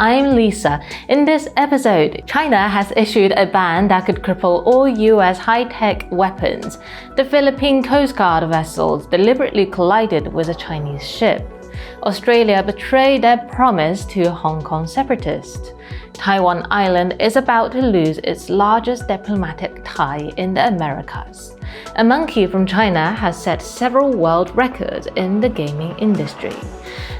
I'm Lisa. In this episode, China has issued a ban that could cripple all US high-tech weapons. The Philippine Coast Guard vessels deliberately collided with a Chinese ship. Australia betrayed their promise to Hong Kong separatists. Taiwan Island is about to lose its largest diplomatic tie in the Americas. A monkey from China has set several world records in the gaming industry.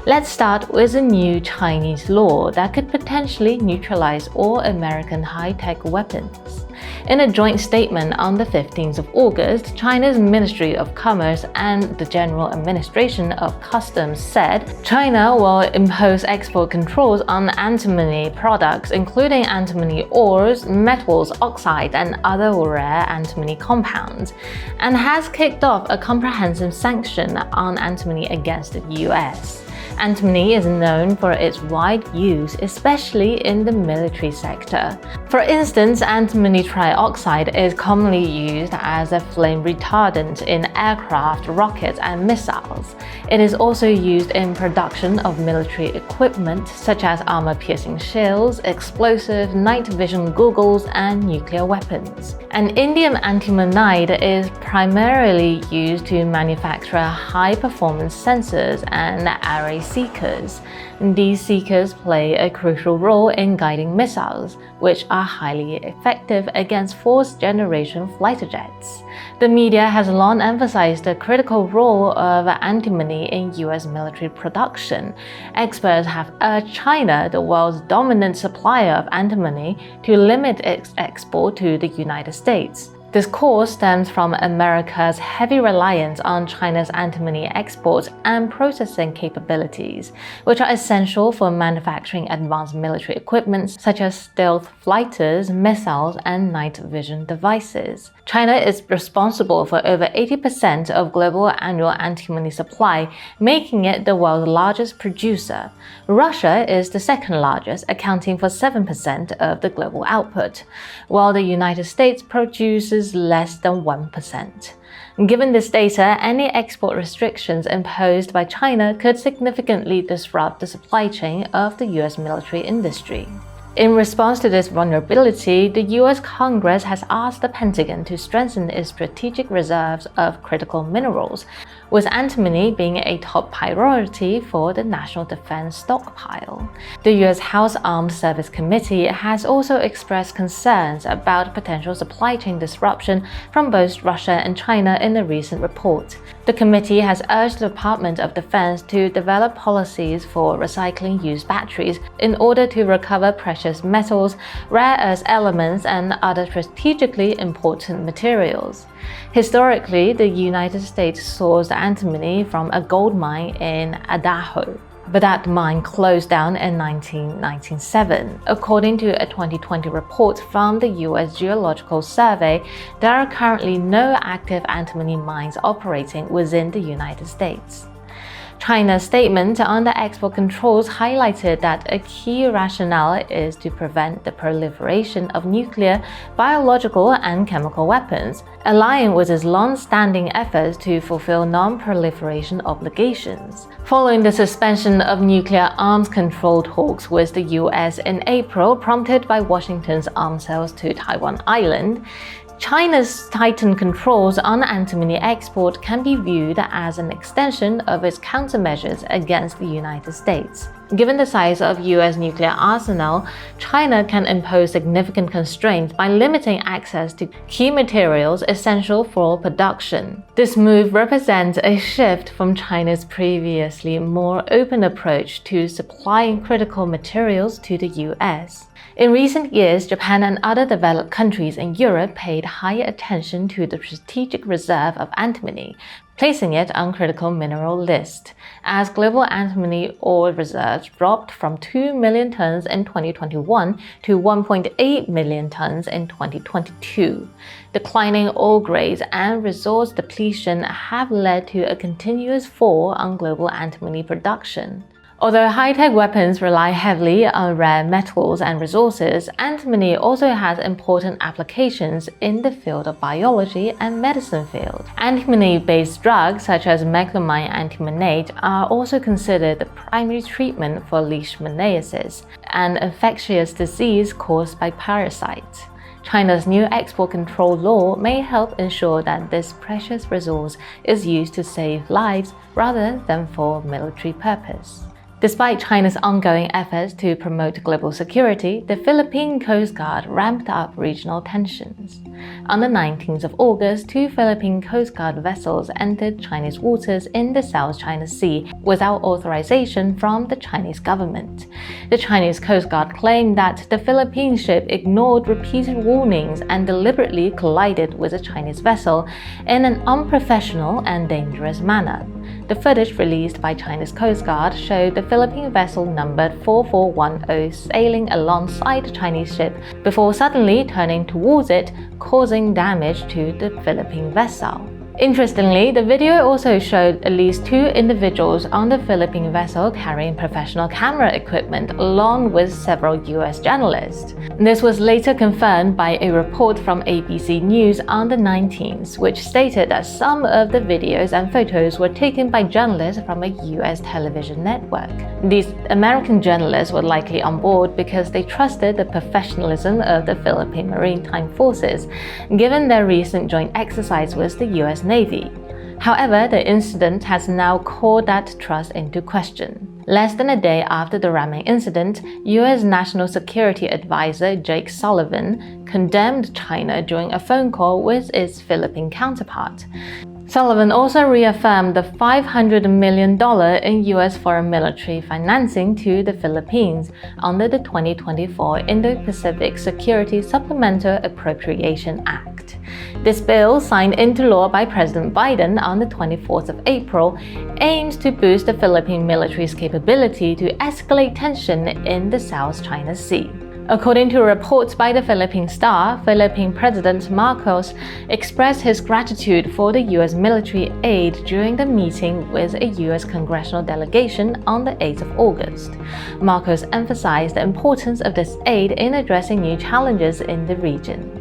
Let's start with a new Chinese law that could potentially neutralize all American high-tech weapons. In a joint statement on the 15th of August, China's Ministry of Commerce and the General Administration of Customs said China will impose export controls on antimony products, including antimony ores, metals, oxides, and other rare antimony compounds, and has kicked off a comprehensive sanction on antimony against the US. Antimony is known for its wide use, especially in the military sector. For instance, antimony trioxide is commonly used as a flame retardant in aircraft, rockets, and missiles. It is also used in production of military equipment such as armor-piercing shields, explosives, night vision goggles, and nuclear weapons. And indium antimonide is primarily used to manufacture high-performance sensors and array seekers. These seekers play a crucial role in guiding missiles, which are highly effective against fourth-generation fighter jets. The media has long emphasized the critical role of antimony in US military production. Experts have urged China, the world's dominant supplier of antimony, to limit its export to the United States. This cause stems from America's heavy reliance on China's antimony exports and processing capabilities, which are essential for manufacturing advanced military equipment such as stealth fighters, missiles, and night vision devices. China is responsible for over 80% of global annual antimony supply, making it the world's largest producer. Russia is the second largest, accounting for 7% of the global output, while the United States produces less than 1%. Given this data, any export restrictions imposed by China could significantly disrupt the supply chain of the US military industry. In response to this vulnerability, the US Congress has asked the Pentagon to strengthen its strategic reserves of critical minerals, with antimony being a top priority for the National Defense Stockpile. The US House Armed Services Committee has also expressed concerns about potential supply chain disruption from both Russia and China in a recent report. The committee has urged the Department of Defense to develop policies for recycling used batteries in order to recover precious metals, rare earth elements, and other strategically important materials. Historically, the United States sourced antimony from a gold mine in Idaho, but that mine closed down in 1997. According to a 2020 report from the US Geological Survey, there are currently no active antimony mines operating within the United States. China's statement on the export controls highlighted that a key rationale is to prevent the proliferation of nuclear, biological, and chemical weapons, aligning with its long-standing efforts to fulfill non-proliferation obligations. Following the suspension of nuclear arms control talks with the US in April, prompted by Washington's arms sales to Taiwan Island, China's tightened controls on antimony export can be viewed as an extension of its countermeasures against the United States. Given the size of US nuclear arsenal, China can impose significant constraints by limiting access to key materials essential for production. This move represents a shift from China's previously more open approach to supplying critical materials to the US. In recent years, Japan and other developed countries in Europe paid higher attention to the strategic reserve of antimony, placing it on critical mineral list, as global antimony ore reserves dropped from 2 million tons in 2021 to 1.8 million tons in 2022. Declining ore grades and resource depletion have led to a continuous fall on global antimony production. Although high-tech weapons rely heavily on rare metals and resources, antimony also has important applications in the field of biology and medicine field. Antimony-based drugs such as meglumine antimonate are also considered the primary treatment for leishmaniasis, an infectious disease caused by parasites. China's new export control law may help ensure that this precious resource is used to save lives rather than for military purpose. Despite China's ongoing efforts to promote global security, the Philippine Coast Guard ramped up regional tensions. On the 19th of August, 2 Philippine Coast Guard vessels entered Chinese waters in the South China Sea without authorization from the Chinese government. The Chinese Coast Guard claimed that the Philippine ship ignored repeated warnings and deliberately collided with a Chinese vessel in an unprofessional and dangerous manner. The footage released by China's Coast Guard showed the Philippine vessel numbered 4410 sailing alongside the Chinese ship before suddenly turning towards it, causing damage to the Philippine vessel. Interestingly, the video also showed at least 2 individuals on the Philippine vessel carrying professional camera equipment along with several US journalists. This was later confirmed by a report from ABC News on the 19th, which stated that some of the videos and photos were taken by journalists from a US television network. These American journalists were likely on board because they trusted the professionalism of the Philippine Maritime Forces, given their recent joint exercise with the US Navy. However, the incident has now called that trust into question. Less than a day after the ramming incident, U.S. National Security Advisor Jake Sullivan condemned China during a phone call with its Philippine counterpart. Sullivan also reaffirmed the $500 million in U.S. foreign military financing to the Philippines under the 2024 Indo-Pacific Security Supplemental Appropriation Act. This bill, signed into law by President Biden on the 24th of April, aims to boost the Philippine military's capability to escalate tension in the South China Sea. According to reports by the Philippine Star, Philippine President Marcos expressed his gratitude for the U.S. military aid during the meeting with a U.S. congressional delegation on the 8th of August. Marcos emphasized the importance of this aid in addressing new challenges in the region.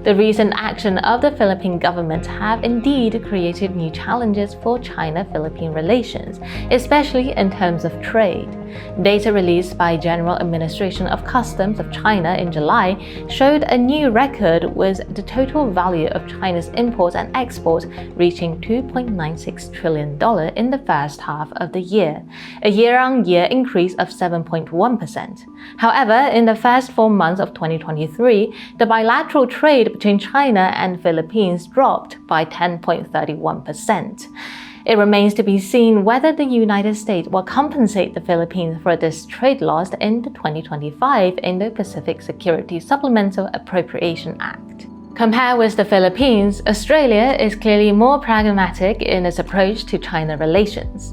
The recent action of the Philippine government have indeed created new challenges for China-Philippine relations, especially in terms of trade. Data released by General Administration of Customs of China in July showed a new record with the total value of China's imports and exports reaching $2.96 trillion in the first half of the year, a year-on-year increase of 7.1%. However, in the first 4 months of 2023, the bilateral trade between China and Philippines dropped by 10.31%. It remains to be seen whether the United States will compensate the Philippines for this trade loss in the 2025 Indo-Pacific Security Supplemental Appropriation Act. Compared with the Philippines, Australia is clearly more pragmatic in its approach to China relations.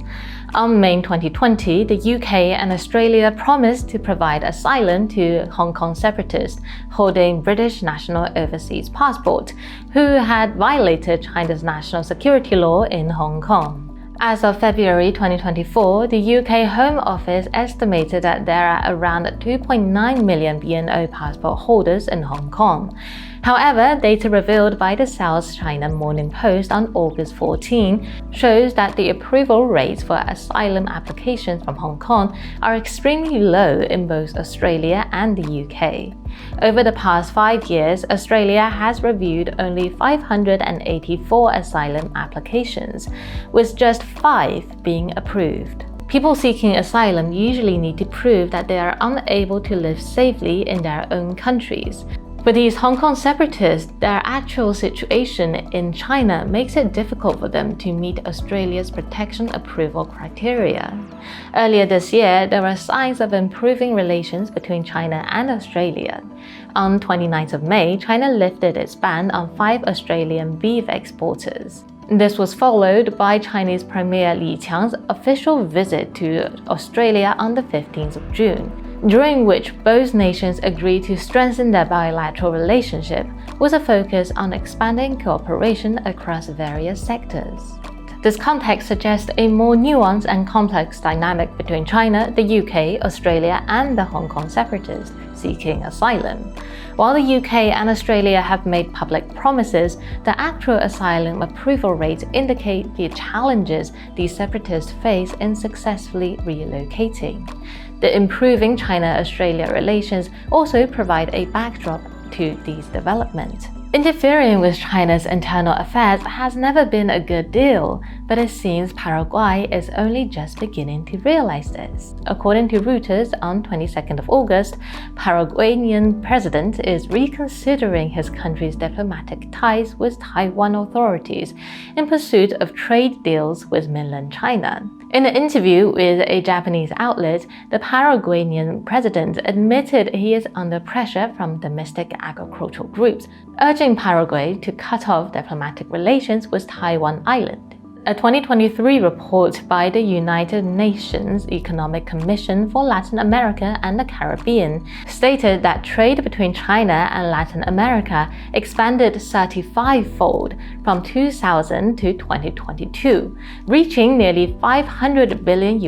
On May 2020, the UK and Australia promised to provide asylum to Hong Kong separatists holding British national overseas passport who had violated China's national security law in Hong Kong. As of February 2024, the UK Home Office estimated that there are around 2.9 million BNO passport holders in Hong Kong. However, data revealed by the South China Morning Post on August 14 shows that the approval rates for asylum applications from Hong Kong are extremely low in both Australia and the UK. Over the past 5 years, Australia has reviewed only 584 asylum applications, with just 5 being approved. People seeking asylum usually need to prove that they are unable to live safely in their own countries. For these Hong Kong separatists, their actual situation in China makes it difficult for them to meet Australia's protection approval criteria. Earlier this year, there were signs of improving relations between China and Australia. On 29th of May, China lifted its ban on 5 Australian beef exporters. This was followed by Chinese Premier Li Qiang's official visit to Australia on the 15th of June, during which both nations agreed to strengthen their bilateral relationship with a focus on expanding cooperation across various sectors. This context suggests a more nuanced and complex dynamic between China, the UK, Australia, and the Hong Kong separatists seeking asylum. While the UK and Australia have made public promises, the actual asylum approval rates indicate the challenges these separatists face in successfully relocating. The improving China-Australia relations also provide a backdrop to these developments. Interfering with China's internal affairs has never been a good deal, but it seems Paraguay is only just beginning to realize this. According to Reuters, on 22nd of August, Paraguayan president is reconsidering his country's diplomatic ties with Taiwan authorities in pursuit of trade deals with mainland China. In an interview with a Japanese outlet, the Paraguayan president admitted he is under pressure from domestic agricultural groups, urging Paraguay to cut off diplomatic relations with Taiwan Island. A 2023 report by the United Nations Economic Commission for Latin America and the Caribbean stated that trade between China and Latin America expanded 35-fold from 2000 to 2022, reaching nearly $500 billion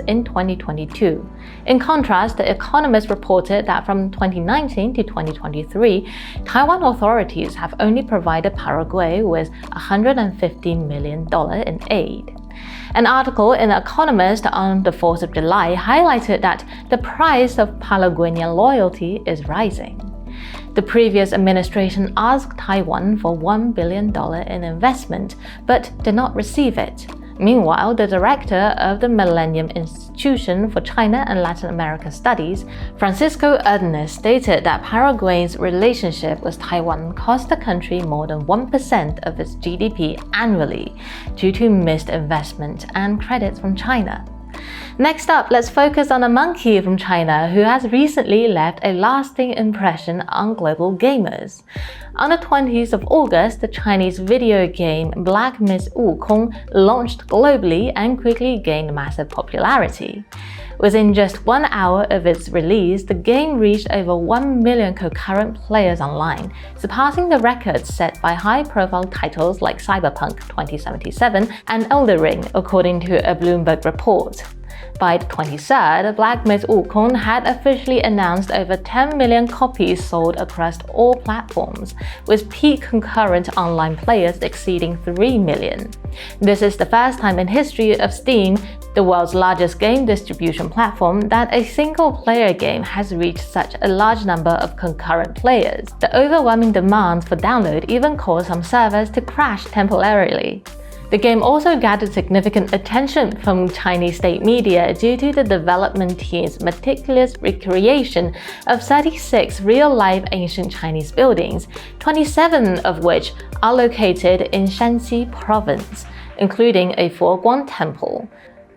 in 2022. In contrast, The Economist reported that from 2019 to 2023, Taiwan authorities have only provided Paraguay with $150 million in aid. An article in The Economist on the 4th of July highlighted that the price of Paraguayan loyalty is rising. The previous administration asked Taiwan for $1 billion in investment, but did not receive it. Meanwhile, the director of the Millennium Institution for China and Latin America Studies, Francisco Urdines, stated that Paraguay's relationship with Taiwan cost the country more than 1% of its GDP annually due to missed investment and credits from China. Next up, let's focus on a monkey from China who has recently left a lasting impression on global gamers. On the 20th of August, the Chinese video game Black Myth: Wukong launched globally and quickly gained massive popularity. Within just 1 hour of its release, the game reached over 1 million concurrent players online, surpassing the records set by high-profile titles like Cyberpunk 2077 and Elden Ring, according to a Bloomberg report. By the 23rd, Black Myth: Wukong had officially announced over 10 million copies sold across all platforms, with peak concurrent online players exceeding 3 million. This is the first time in history of Steam, the world's largest game distribution platform, that a single-player game has reached such a large number of concurrent players. The overwhelming demand for download even caused some servers to crash temporarily. The game also gathered significant attention from Chinese state media due to the development team's meticulous recreation of 36 real-life ancient Chinese buildings, 27 of which are located in Shanxi province, including a Foguang temple,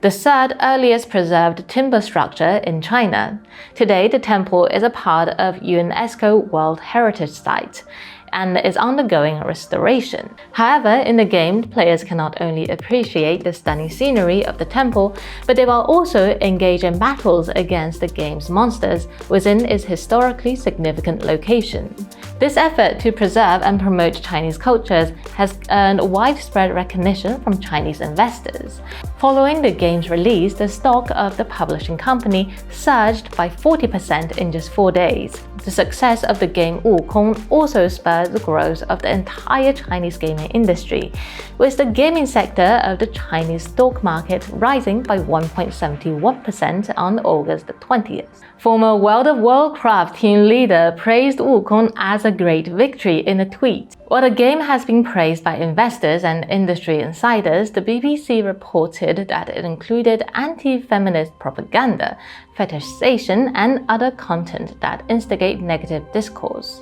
the third earliest preserved timber structure in China. Today, the temple is a part of UNESCO World Heritage Site and is undergoing restoration. However, in the game, players can not only appreciate the stunning scenery of the temple, but they will also engage in battles against the game's monsters within its historically significant location. This effort to preserve and promote Chinese cultures has earned widespread recognition from Chinese investors. Following the game's release, the stock of the publishing company surged by 40% in just 4 days. The success of the game Wukong also spurred the growth of the entire Chinese gaming industry, with the gaming sector of the Chinese stock market rising by 1.71% on August 20th. Former World of Warcraft team leader praised Wukong as a great victory in a tweet. While the game has been praised by investors and industry insiders, the BBC reported that it included anti-feminist propaganda, fetishization, and other content that instigate negative discourse.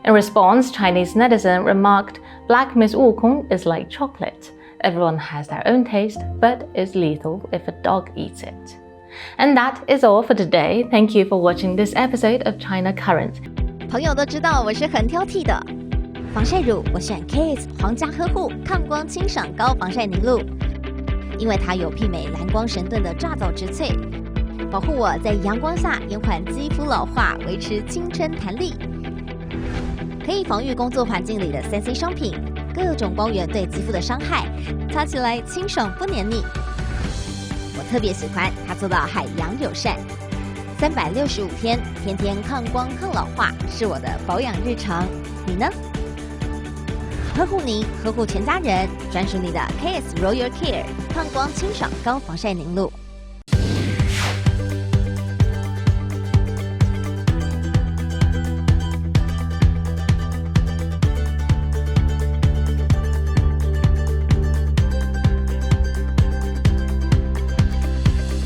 In response, Chinese netizen remarked, "Black Myth: Wukong is like chocolate. Everyone has their own taste, but is lethal if a dog eats it." And that is all for today. Thank you for watching this episode of China Current. 朋友都知道我是很挑剔的，防晒乳我选 Kiss 皇家呵护抗光清爽高防晒凝露，因为它有媲美蓝光神盾的抓藻植萃，保护我在阳光下延缓肌肤老化，维持青春弹力。可以防御工作环境里的3C 商品，各种光源对肌肤的伤害，擦起来清爽不黏腻。我特别喜欢它做到海洋友善，365天，天天抗光抗老化，是我的保养日常。你呢？呵护您，呵护全家人，专属你的 KS Royal Care 抗光清爽高防晒凝露。